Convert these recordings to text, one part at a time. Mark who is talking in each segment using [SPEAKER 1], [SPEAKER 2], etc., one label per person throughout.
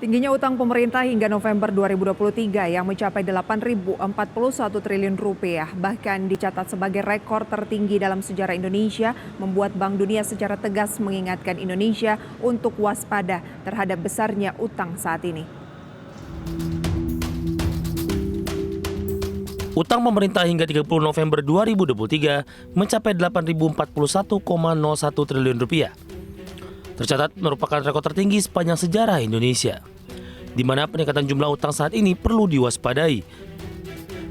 [SPEAKER 1] Tingginya utang pemerintah hingga November 2023 yang mencapai 8.041 triliun rupiah bahkan dicatat sebagai rekor tertinggi dalam sejarah Indonesia, membuat Bank Dunia secara tegas mengingatkan Indonesia untuk waspada terhadap besarnya utang saat ini.
[SPEAKER 2] Utang pemerintah hingga 30 November 2023 mencapai 8.041,01 triliun rupiah. Tercatat merupakan rekor tertinggi sepanjang sejarah Indonesia, di mana peningkatan jumlah utang saat ini perlu diwaspadai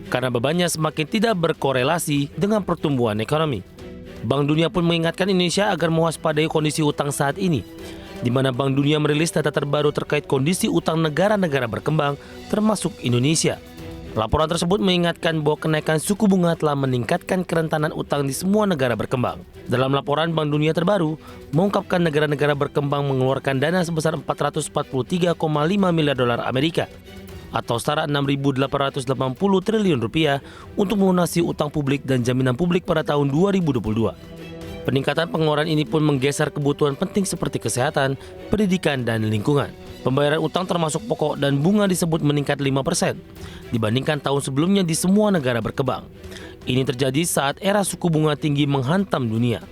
[SPEAKER 2] karena bebannya semakin tidak berkorelasi dengan pertumbuhan ekonomi. Bank Dunia pun mengingatkan Indonesia agar mewaspadai kondisi utang saat ini, di mana Bank Dunia merilis data terbaru terkait kondisi utang negara-negara berkembang termasuk Indonesia. Laporan tersebut mengingatkan bahwa kenaikan suku bunga telah meningkatkan kerentanan utang di semua negara berkembang. Dalam laporan Bank Dunia terbaru, mengungkapkan negara-negara berkembang mengeluarkan dana sebesar 443,5 miliar dolar Amerika atau setara 6.880 triliun rupiah untuk melunasi utang publik dan jaminan publik pada tahun 2022. Peningkatan pengeluaran ini pun menggeser kebutuhan penting seperti kesehatan, pendidikan, dan lingkungan. Pembayaran utang termasuk pokok dan bunga disebut meningkat 5% dibandingkan tahun sebelumnya di semua negara berkembang. Ini terjadi saat era suku bunga tinggi menghantam dunia.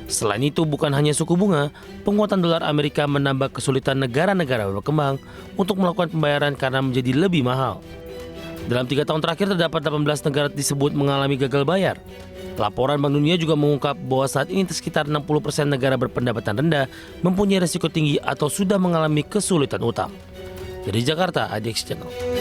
[SPEAKER 2] Selain itu, bukan hanya suku bunga, penguatan dolar Amerika menambah kesulitan negara-negara berkembang untuk melakukan pembayaran karena menjadi lebih mahal. Dalam 3 tahun terakhir terdapat 18 negara disebut mengalami gagal bayar. Laporan Bank Dunia juga mengungkap bahwa saat ini sekitar 60% negara berpendapatan rendah mempunyai risiko tinggi atau sudah mengalami kesulitan utang. Dari Jakarta, ADX Channel.